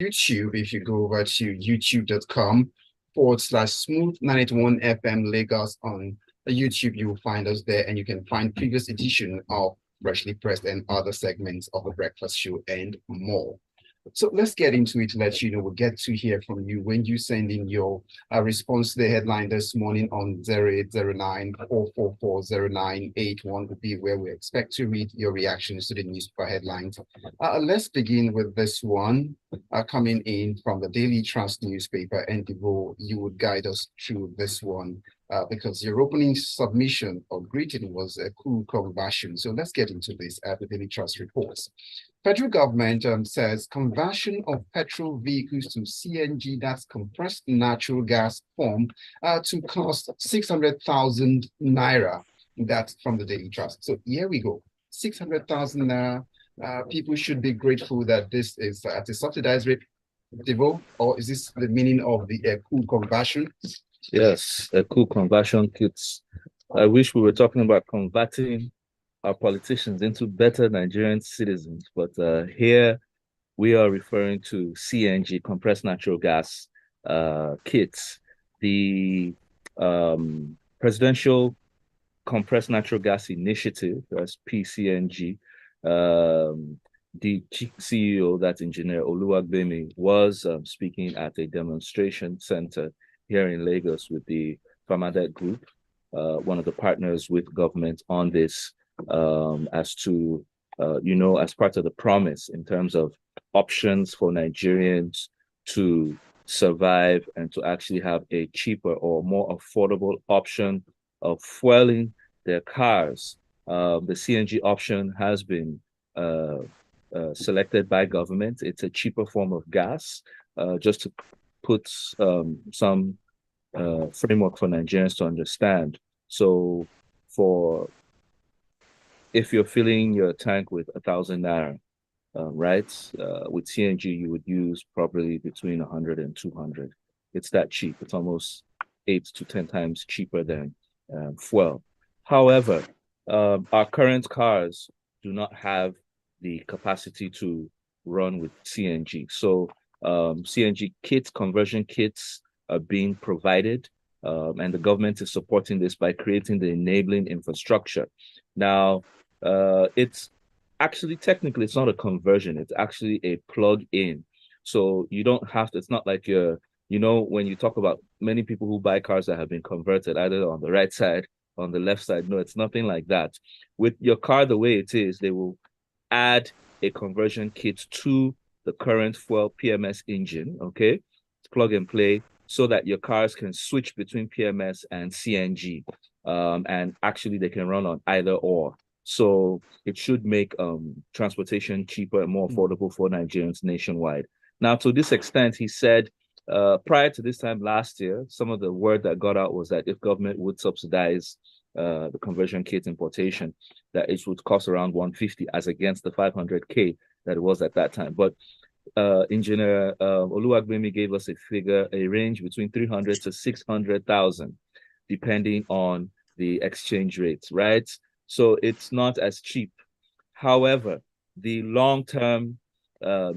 YouTube. If you go over to youtube.com/smooth 981 FM Lagos on YouTube, you will find us there, and you can find previous edition of Freshly Pressed and other segments of the breakfast show and more. So let's get into it. Let you know, we'll get to hear from you when you send in your response to the headline this morning on 0809-444-0981 would be where we expect to read your reactions to the newspaper headlines. Let's begin with this one coming in from the Daily Trust newspaper. And Devoe, you would guide us through this one because your opening submission or greeting was a cool conversion. So let's get into this at the Daily Trust reports. Federal government says conversion of petrol vehicles to CNG, that's compressed natural gas form, to cost 600,000 naira. That's from the Daily Trust. So here we go, 600,000 naira. People should be grateful that this is at a subsidized rate, Devoe, or is this the meaning of the cool conversion? Yes, a cool conversion kits. I wish we were talking about converting our politicians into better Nigerian citizens, but here we are referring to CNG, compressed natural gas kits. The Presidential Compressed Natural Gas Initiative, that's PCNG, the CEO, that Engineer Oluwagbemi, was speaking at a demonstration center here in Lagos with the Farmadet Group, one of the partners with government on this, as to, as part of the promise in terms of options for Nigerians to survive and to actually have a cheaper or more affordable option of fueling their cars. The CNG option has been selected by government. It's a cheaper form of gas, just to put some framework for Nigerians to understand. So if you're filling your tank with 1,000 naira, right, with CNG, you would use probably between 100 and 200. It's that cheap. It's almost 8 to 10 times cheaper than fuel. However, our current cars do not have the capacity to run with CNG. So CNG kits, conversion kits are being provided, and the government is supporting this by creating the enabling infrastructure. Now, it's actually, technically, it's not a conversion. It's actually a plug-in. So you don't have to, it's not like when you talk about many people who buy cars that have been converted, either on the right side, on the left side. No, it's nothing like that. With your car the way it is, they will add a conversion kit to the current fuel PMS engine, okay? It's plug and play, so that your cars can switch between PMS and CNG. And actually they can run on either or. So it should make transportation cheaper and more affordable for Nigerians nationwide. Now, to this extent, he said, prior to this time last year, some of the word that got out was that if government would subsidize the conversion kit importation, that it would cost around 150 as against the 500K that it was at that time. But Engineer Oluwagbemi gave us a figure, a range between 300 to 600,000, depending on the exchange rates, right? So it's not as cheap. However, the long-term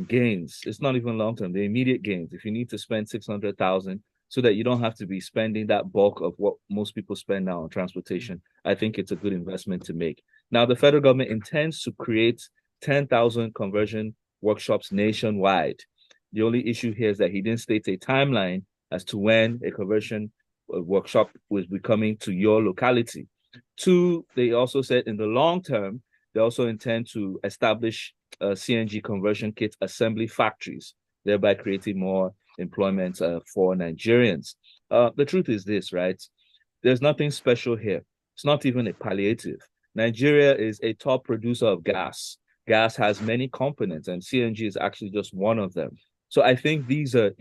gains, it's not even long-term, the immediate gains, if you need to spend 600,000 so that you don't have to be spending that bulk of what most people spend now on transportation, I think it's a good investment to make. Now, the federal government intends to create 10,000 conversion workshops nationwide. The only issue here is that he didn't state a timeline as to when a conversion workshop will be coming to your locality. Two, they also said in the long term, they also intend to establish CNG conversion kit assembly factories, thereby creating more employment for Nigerians. The truth is this, right? There's nothing special here. It's not even a palliative. Nigeria is a top producer of gas. Gas has many components, and CNG is actually just one of them. So I think these are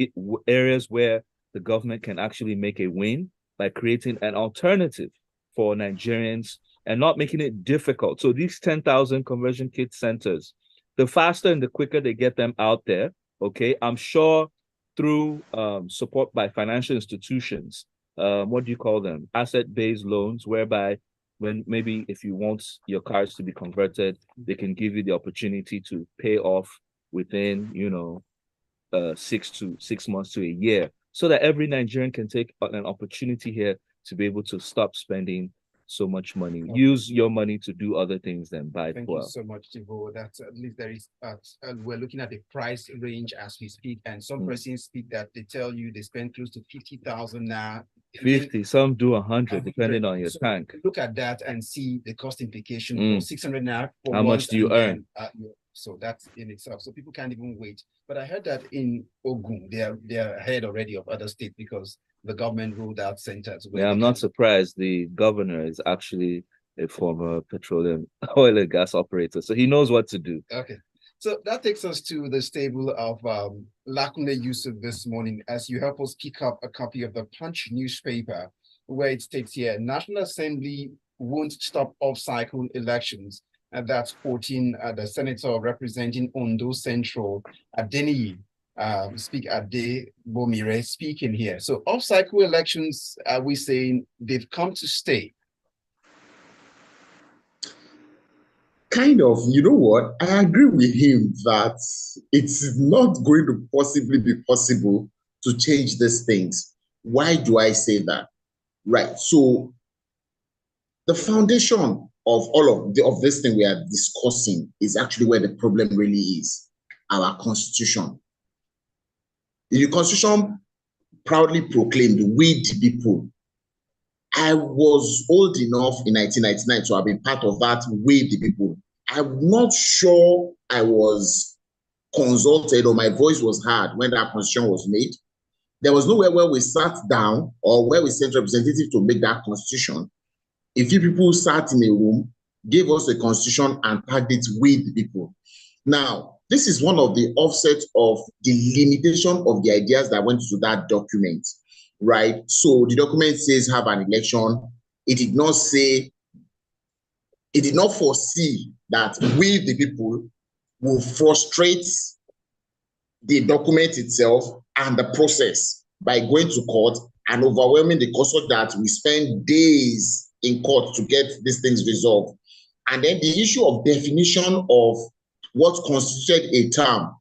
areas where the government can actually make a win by creating an alternative for Nigerians and not making it difficult. So these 10,000 conversion kit centers, the faster and the quicker they get them out there, okay, I'm sure through support by financial institutions, what do you call them? Asset-based loans, whereby when maybe if you want your cars to be converted, they can give you the opportunity to pay off within, 6 months to a year, so that every Nigerian can take an opportunity here to be able to stop spending so much money. Okay. Use your money to do other things than buy Thank fuel. you so much, Devoe. That's at least there is, we're looking at the price range as we speak, and some persons speak that they tell you they spend close to 50,000 now. 50, some do 100, depending on your tank. Look at that and see the cost implication for 600 now. How much do you earn? So that's in itself. So people can't even wait. But I heard that in Ogun, they are ahead already of other states because the government rolled out centers. Yeah, I'm not surprised. The governor is actually a former petroleum oil and gas operator, so he knows what to do. Okay. So that takes us to the stable of Lakunle Yusuf this morning, as you help us pick up a copy of the Punch newspaper, where it states here, National Assembly won't stop off-cycle elections. And that's quoting the senator representing Ondo Central, Adeniyi, Devoe speaking here. So off-cycle elections, are we saying they've come to stay? Kind of, you know what? I agree with him that it's not going to possibly be possible to change these things. Why do I say that? Right. So the foundation of all of this thing we are discussing is actually where the problem really is, our constitution. The constitution proudly proclaimed, we the people. I was old enough in 1999 to have been part of that, we the people. I'm not sure I was consulted or my voice was heard when that constitution was made. There was nowhere where we sat down or where we sent representatives to make that constitution. A few people sat in a room, gave us a constitution and tagged it with the people. Now, this is one of the offsets of the limitation of the ideas that went into that document, right? So the document says have an election. It did not say, it did not foresee that we, the people, will frustrate the document itself and the process by going to court and overwhelming the cost of that. We spend days in court to get these things resolved. And then the issue of definition of what constituted a term,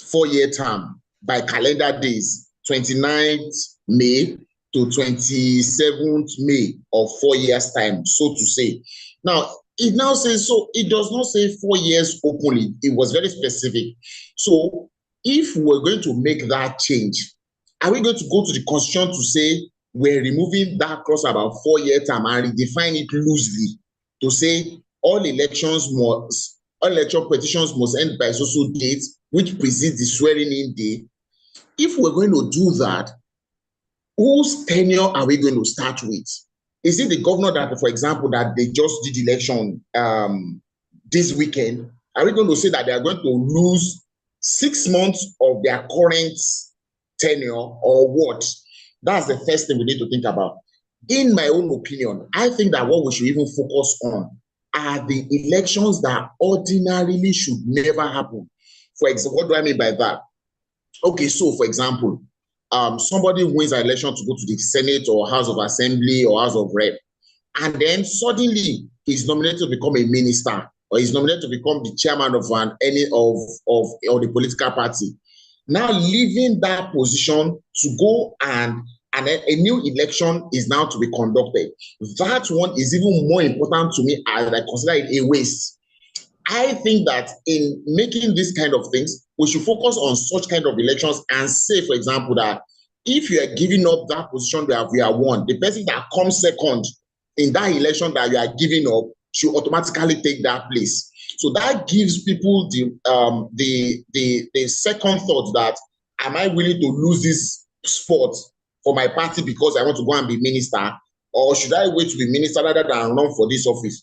4-year term, by calendar days, 29th May to 27th May of 4 years' time, so to say. Now, it now says, so it does not say 4 years openly. It was very specific. So if we're going to make that change, are we going to go to the constitution to say we're removing that clause about 4-year term and redefine it loosely to say all election petitions must end by so date, which precedes the swearing-in day? If we're going to do that, whose tenure are we going to start with? Is it the governor that, for example, that they just did election this weekend? Are we going to say that they are going to lose 6 months of their current tenure or what? That's the first thing we need to think about. In my own opinion, I think that what we should even focus on are the elections that ordinarily should never happen. For example, what do I mean by that? Okay, so for example, somebody wins an election to go to the Senate or House of Assembly or House of Rep, and then suddenly he's nominated to become a minister or he's nominated to become the chairman of the political party. Now leaving that position to go and a new election is now to be conducted. That one is even more important to me, as I consider it a waste. I think that in making these kind of things, we should focus on such kind of elections and say, for example, that if you are giving up that position that we are won, the person that comes second in that election that you are giving up should automatically take that place. So that gives people the second thought that, am I willing to lose this spot for my party because I want to go and be minister, or should I wait to be minister rather than run for this office?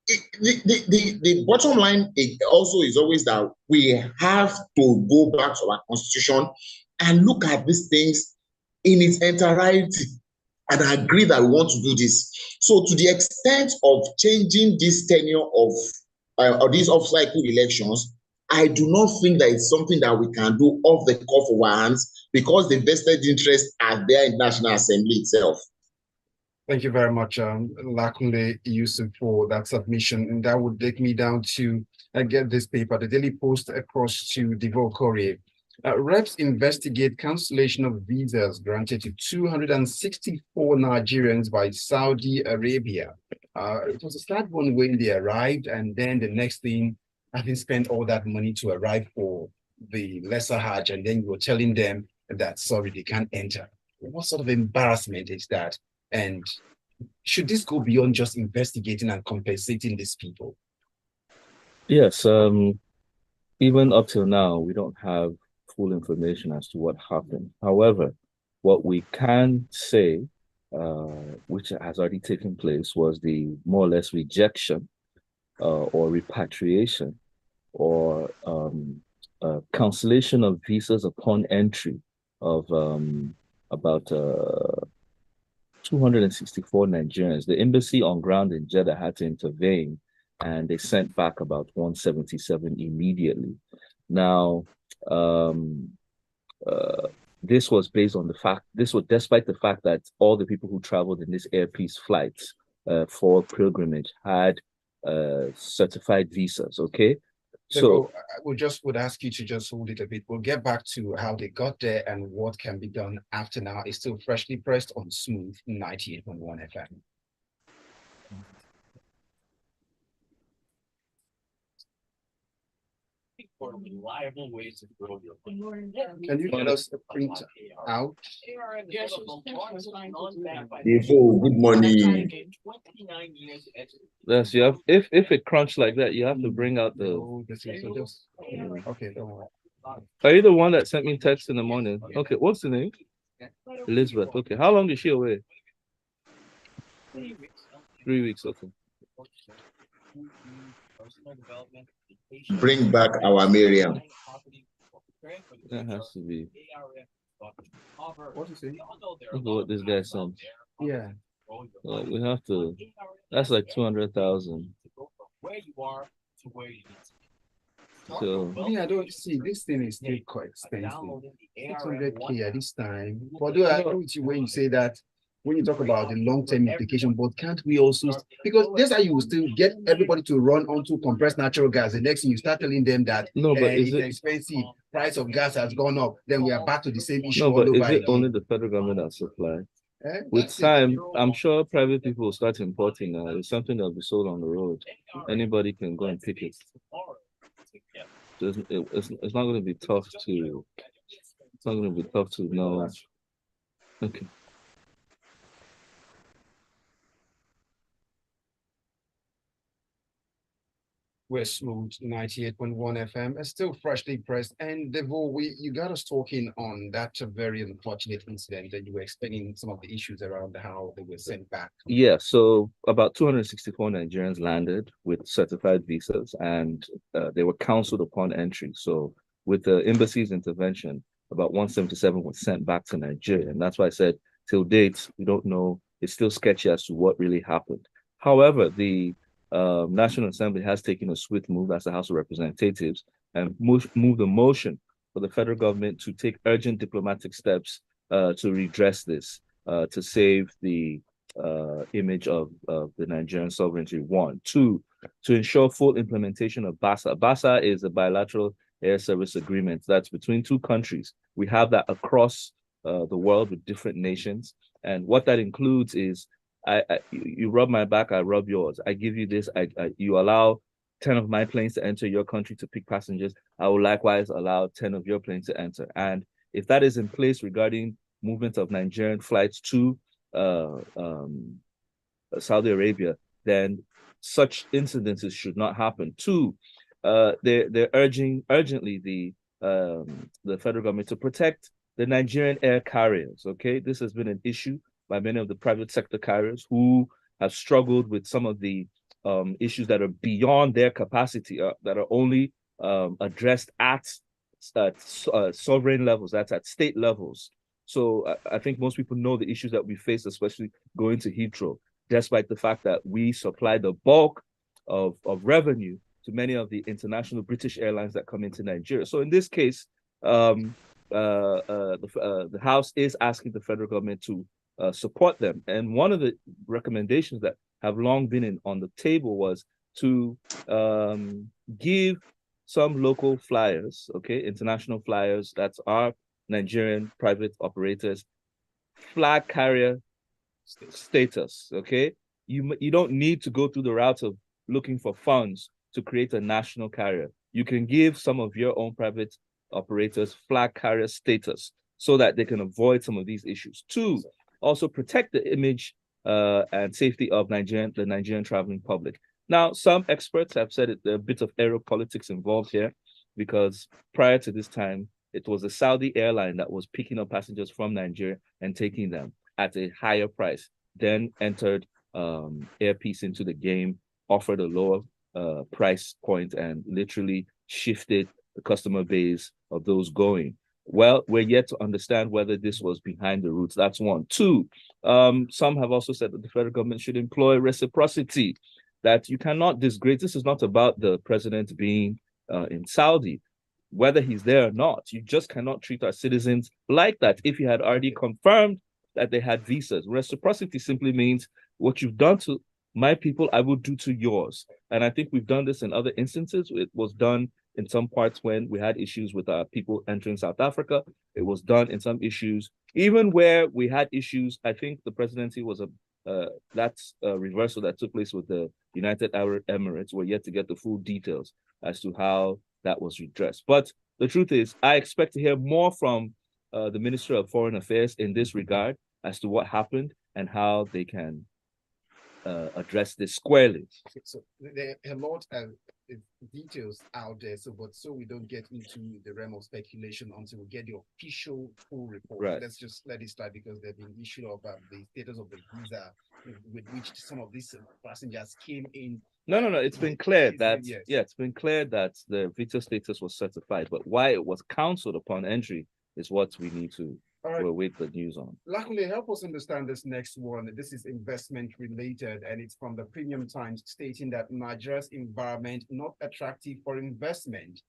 The bottom line also is always that we have to go back to our constitution and look at these things in its entirety and agree that we want to do this. So to the extent of changing this tenure of these off-cycle elections, I do not think that it's something that we can do off the cuff of our hands, because the vested interests are there in National Assembly itself. Thank you very much, Lakunle Yusuf, for that submission. And that would take me down to get this paper, the Daily Post, across to Devoe Okorie. Reps investigate cancellation of visas granted to 264 Nigerians by Saudi Arabia. It was a sad one when they arrived, and then the next thing, having spent all that money to arrive for the lesser Hajj, and then you're telling them that, sorry, they can't enter. What sort of embarrassment is that? And should this go beyond just investigating and compensating these people? Yes, even up till now, we don't have full information as to what happened. However, what we can say, which has already taken place, was the more or less rejection or repatriation or cancellation of visas upon entry of about 264 Nigerians. The embassy on ground in Jeddah had to intervene, and they sent back about 177 immediately. Now, this was based on the fact, this was despite the fact that all the people who traveled in this Air Peace flights for pilgrimage had certified visas, okay? So we would ask you to just hold it a bit. We'll get back to how they got there and what can be done after now. It's still freshly pressed on Smooth 98.1 FM. For reliable ways to grow your Can you get us a print out? Devoe, good morning. Yes, you have. If it crunch like that, you have to bring out the. Okay, don't worry. Are you the one that sent me text in the morning? Okay, what's the name? Elizabeth. Okay, how long is she away? 3 weeks. Okay. Bring back our Miriam. That has to be. What is it? Look at what this guy said. Yeah. Well, we have to. That's like 200,000. So I don't see this thing is still quite expensive. 600K at this time. But do I agree with you when you say that when you talk about the long-term implication, but can't we also, because that's how you will still get everybody to run onto compressed natural gas. The next thing you start telling them that no, but is it expensive, price of gas has gone up, then we are back to the same issue. No, but is it only the federal government that supply? With time, I'm sure private people will start importing. It's something that'll be sold on the road. Anybody can go and pick it. So it's not going to be tough to. It's not going to be tough to know. Okay. We're Smooth 98.1 FM. It's still freshly pressed. And Devoe, you got us talking on that very unfortunate incident that you were explaining some of the issues around how they were sent back. Yeah, so about 264 Nigerians landed with certified visas, and they were counseled upon entry. So with the embassy's intervention, about 177 was sent back to Nigeria. And that's why I said, till date, we don't know. It's still sketchy as to what really happened. However, the National Assembly has taken a swift move as the House of Representatives and moved a motion for the federal government to take urgent diplomatic steps to redress this, to save the image of the Nigerian sovereignty. One, two, to ensure full implementation of BASA. BASA is a bilateral air service agreement that's between two countries. We have that across the world with different nations, and what that includes is you rub my back, I rub yours. I give you this, you allow 10 of my planes to enter your country to pick passengers. I will likewise allow 10 of your planes to enter. And if that is in place regarding movement of Nigerian flights to Saudi Arabia, then such incidences should not happen. Two, they're urging urgently the federal government to protect the Nigerian air carriers. Okay, this has been an issue by many of the private sector carriers who have struggled with some of the issues that are beyond their capacity, that are only addressed at sovereign levels, that's at state levels. So I think most people know the issues that we face, especially going to Heathrow, despite the fact that we supply the bulk of revenue to many of the international British airlines that come into Nigeria. So in this case, the House is asking the federal government to support them. And one of the recommendations that have long been on the table was to give some local flyers, okay, international flyers that are Nigerian private operators, flag carrier status, okay? You don't need to go through the route of looking for funds to create a national carrier. You can give some of your own private operators flag carrier status so that they can avoid some of these issues. Two, also protect the image and safety of the Nigerian traveling public. Now, some experts have said there's a bit of aeropolitics involved here because prior to this time, it was a Saudi airline that was picking up passengers from Nigeria and taking them at a higher price, then entered Air Peace into the game, offered a lower price point, and literally shifted the customer base of those going. Well, we're yet to understand whether this was behind the roots. That's one. Two, some have also said that the federal government should employ reciprocity, that you cannot disgrace. This is not about the president being in Saudi, whether he's there or not. You just cannot treat our citizens like that. If you had already confirmed that they had visas, reciprocity simply means what you've done to my people, I will do to yours. And I think we've done this in other instances. It was done in some parts when we had issues with people entering South Africa. It was done in some issues, even where we had issues. I think the presidency was that's a reversal that took place with the United Arab Emirates. We're yet to get the full details as to how that was redressed. But the truth is, I expect to hear more from the Minister of Foreign Affairs in this regard as to what happened and how they can address this squarely. So there are a lot of details out there, so we don't get into the realm of speculation until we get the official full report. Right. Let's just let it start because there's been issue of the status of the visa with which some of these passengers came in. No. It's been cleared that yes. it's been cleared that the visa status was certified, but why it was cancelled upon entry is what we need to await the news on. Lakunle, help us understand this next one. This is investment related, and it's from the Premium Times stating that Nigeria's environment not attractive for investment.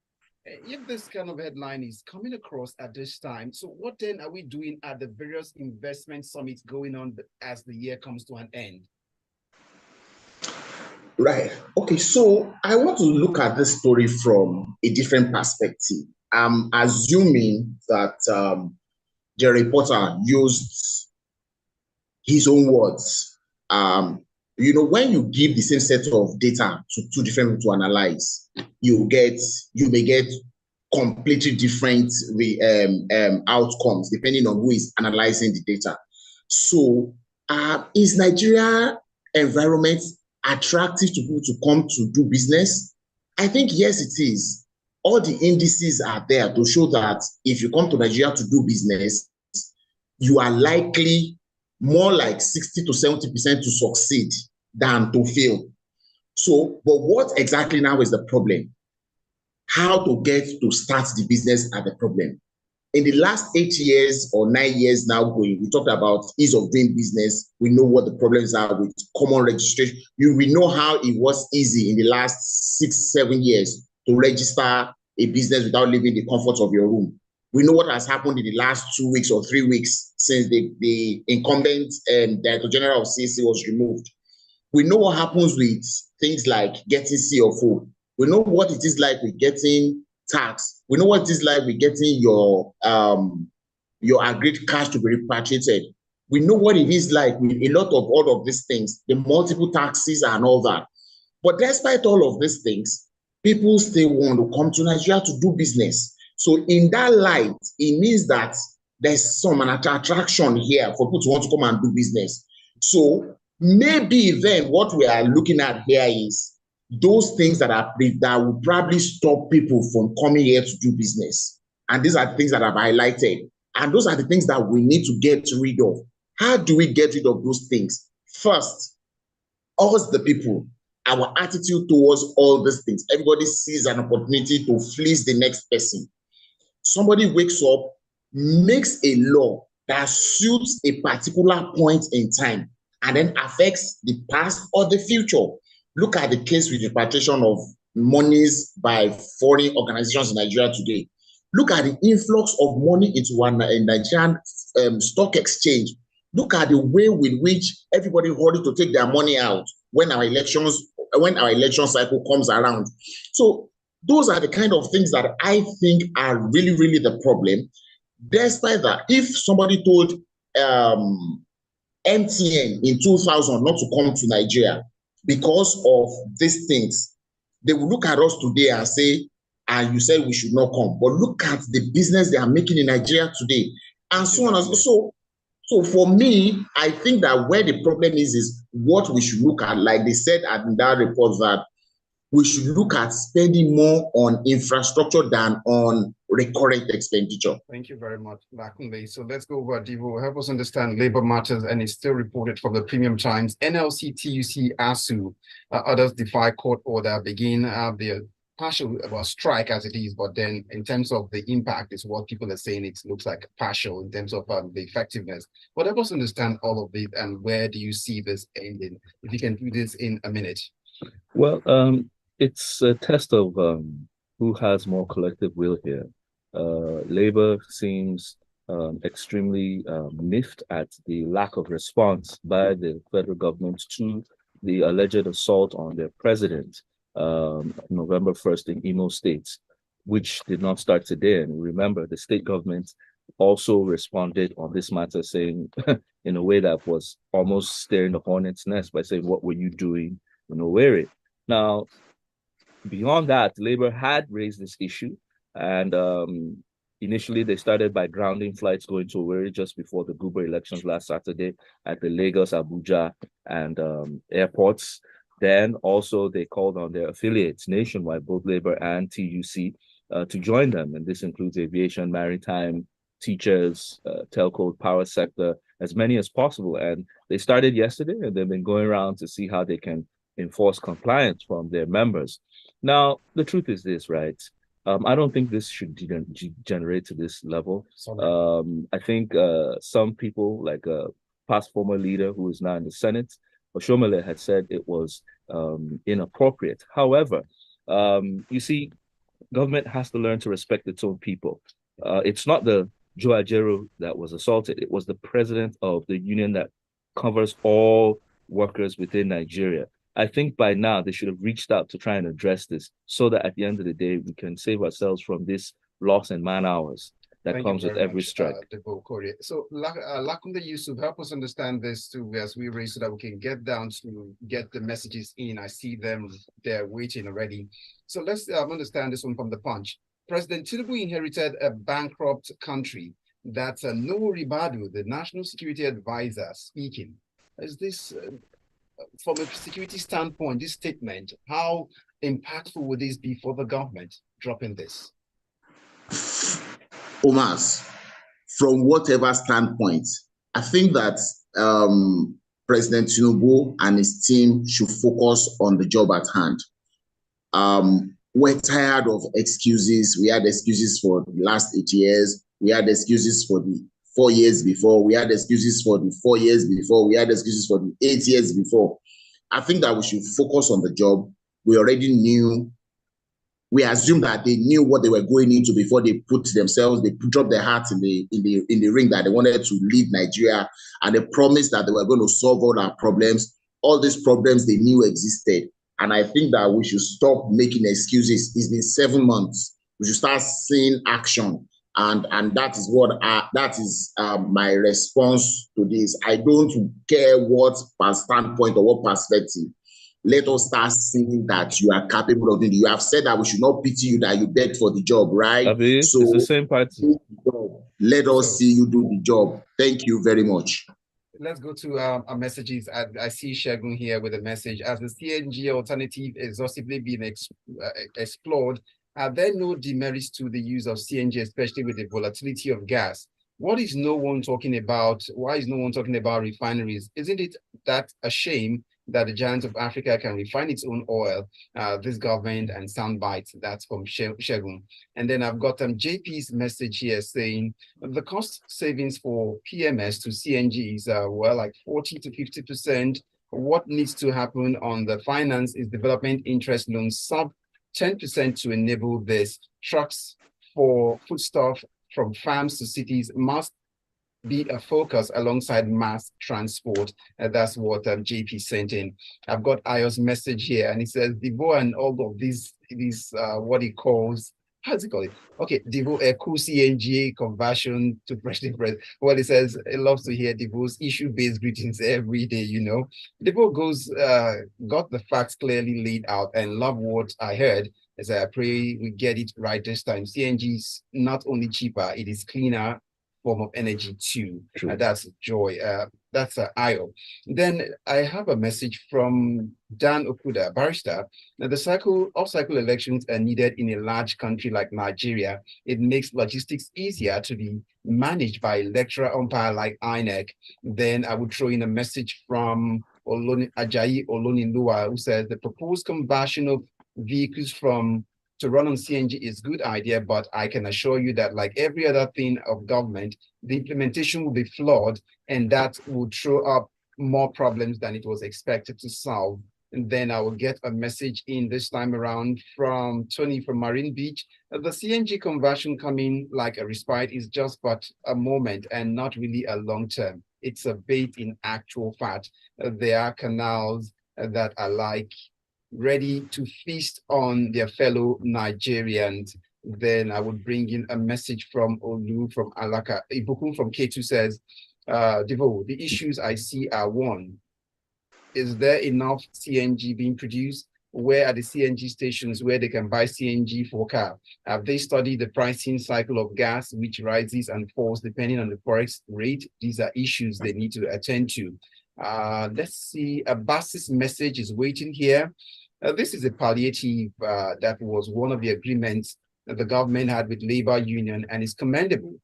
If this kind of headline is coming across at this time, so what then are we doing at the various investment summits going on as the year comes to an end? Right. Okay, so I want to look at this story from a different perspective. I'm assuming that the reporter used his own words. When you give the same set of data to two different people to analyze, you may get completely different outcomes depending on who is analyzing the data. So, is Nigeria environment attractive to people to come to do business? I think yes, it is. All the indices are there to show that if you come to Nigeria to do business, you are likely more like 60 to 70% to succeed than to fail. So, but what exactly now is the problem? How to get to start the business are the problem. In the last 8 years or 9 years now going, we talked about ease of doing business. We know what the problems are with common registration. We know how it was easy in the last 6, 7 years to register a business without leaving the comfort of your room. We know what has happened in the last 2 weeks or 3 weeks since the incumbent Director General of CAC was removed. We know what happens with things like getting CFO. We know what it is like with getting tax. We know what it is like with getting your agreed cash to be repatriated. We know what it is like with a lot of all of these things, the multiple taxes and all that. But despite all of these things, people still want to come to Nigeria to do business. So in that light, it means that there's some attraction here for people to want to come and do business. So maybe then what we are looking at here is those things that will probably stop people from coming here to do business. And these are the things that I've highlighted. And those are the things that we need to get rid of. How do we get rid of those things? First, us the people, our attitude towards all these things. Everybody sees an opportunity to fleece the next person. Somebody wakes up, makes a law that suits a particular point in time and then affects the past or the future. Look at the case with repatriation of monies by foreign organizations in Nigeria today. Look at the influx of money into one Nigerian stock exchange. Look at the way with which everybody hurried to take their money out when our election cycle comes around. So Those are the kind of things that I think are really, really the problem. Despite that, if somebody told MTN in 2000 not to come to Nigeria because of these things, they will look at us today and say, and you said we should not come. But look at the business they are making in Nigeria today, and so on and so. So for me, I think that where the problem is what we should look at, like they said in that report, that we should look at spending more on infrastructure than on recurrent expenditure. Thank you very much, Lakunle. So let's go over Devoe. Help us understand labor matters, and it's still reported from the Premium Times. NLC, TUC, ASU, others defy court order, begin the partial strike as it is, but then in terms of the impact is what people are saying, it looks like partial in terms of the effectiveness. But help us understand all of this, and where do you see this ending? If you can do this in a minute. Well, it's a test of who has more collective will here. Labour seems extremely miffed at the lack of response by the federal government to the alleged assault on their president November 1st in Imo State, which did not start today. And remember, the state government also responded on this matter, saying in a way that was almost staring the hornet's nest by saying, "What were you doing in Okorie?" Now, beyond that, Labour had raised this issue, and initially they started by grounding flights going to Okorie just before the Guber elections last Saturday at the Lagos, Abuja, and airports. Then also they called on their affiliates nationwide, both Labour and TUC, to join them, and this includes aviation, maritime, teachers, telco, power sector, as many as possible. And they started yesterday, and they've been going around to see how they can enforce compliance from their members. Now, the truth is this, right? I don't think this should degenerate to this level. I think some people, like a past former leader who is now in the Senate, Oshomole, had said it was inappropriate. However, you see, government has to learn to respect its own people. It's not the Joe Ajero that was assaulted. It was the president of the union that covers all workers within Nigeria. I think by now they should have reached out to try and address this so that at the end of the day, we can save ourselves from this loss in man hours that comes with every strike. Okorie. So Lakunle, Yusuf, help us understand this too as we raise so that we can get down to get the messages in. I see them, they're waiting already. So let's understand this one from the Punch. President Tinubu inherited a bankrupt country. That's Noah Ribadu, the National Security Advisor, speaking. Is this, from a security standpoint, this statement, how impactful would this be for the government dropping this? Omas, from whatever standpoint, I think that President Tinubu and his team should focus on the job at hand. We're tired of excuses. We had excuses for the last 8 years. We had excuses for the 4 years before. We had excuses for the 4 years before. We had excuses for the 8 years before. I think that we should focus on the job. We already knew. We assumed that they knew what they were going into before they put themselves, they dropped their hearts in the ring, that they wanted to lead Nigeria, and they promised that they were going to solve all our problems. All these problems they knew existed. And I think that we should stop making excuses. It's been 7 months. We should start seeing action. And that is what my response to this. I don't care what standpoint or what perspective. Let us start seeing that you are capable of doing it. You have said that we should not pity you, that you begged for the job, right? So it's the same party. Let us see you do the job. Thank you very much. Let's go to our messages. I see Shegun here with a message. As the CNG alternative exhaustively being explored, are there no demerits to the use of CNG, especially with the volatility of gas? What is no one talking about? Why is no one talking about refineries? Isn't it that a shame that the giant of Africa can refine its own oil? This government and sound bites. That's from Shegun. And then I've got JP's message here saying the cost savings for PMS to CNG is well, like 40 to 50%. What needs to happen on the finance is development interest loans sub 10% to enable this. Trucks for foodstuff from farms to cities must be a focus alongside mass transport. That's what JP sent in. I've got Ayo's message here, and he says Devoe and all of these what he calls, how's it called? Okay, Devoe cool CNG conversion to President Press. Well, he says he loves to hear Devoe's issue-based greetings every day. Devoe got the facts clearly laid out and love what I heard. As I pray we get it right this time. CNG is not only cheaper, it is cleaner form of energy too. That's joy. That's Ayo. Then I have a message from Dan Okuda, barrister. Now, the off-cycle elections are needed in a large country like Nigeria. It makes logistics easier to be managed by electoral umpire like INEC. Then I would throw in a message from Ajayi Oloninlua, who says the proposed conversion of vehicles to run on CNG is a good idea, but I can assure you that like every other thing of government, the implementation will be flawed, and that would throw up more problems than it was expected to solve. And then I will get a message in this time around from Tony from Marine Beach. The CNG conversion coming like a respite is just but a moment and not really a long term. It's a bait in actual fact. There are canals that are like ready to feast on their fellow Nigerians. Then I would bring in a message from Olu from Alaka. Ibukun from K2 says, Devoe, the issues I see are one, is there enough CNG being produced? Where are the CNG stations where they can buy CNG for car? Have they studied the pricing cycle of gas, which rises and falls depending on the forex rate? These are issues they need to attend to. Let's see, Abbas's message is waiting here. This is a palliative that was one of the agreements that the government had with labor union, and it's commendable.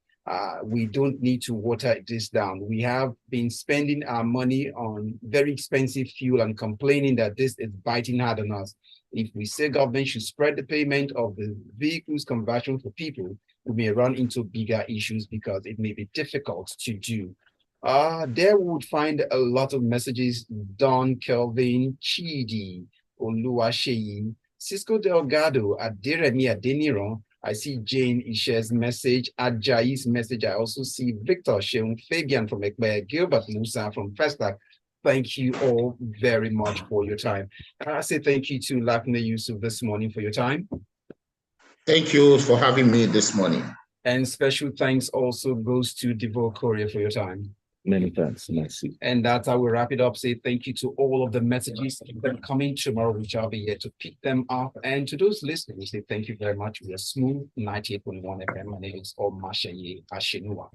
We don't need to water this down. We have been spending our money on very expensive fuel and complaining that this is biting hard on us. If we say government should spread the payment of the vehicles conversion for people, we may run into bigger issues because it may be difficult to do. There would find a lot of messages. Don Kelvin, Chidi, Oluwaseyi, Cisco Delgado, Aderemi Adeniran. I see Jane Isher's message, Ajayi's message. I also see Victor Sheung, Fabian from Ekbe, Gilbert Musa from Festac. Thank you all very much for your time. I say thank you to Lakunle Yusuf this morning for your time. Thank you for having me this morning. And special thanks also goes to Devoe Okorie for your time. Many thanks. Merci. And that's how we wrap it up. Say thank you to all of the messages that are coming tomorrow, which I'll be here to pick them up. And to those listening, we say thank you very much. We are Smooth 98.1 FM. My name is Omatseye. Atsenuwa.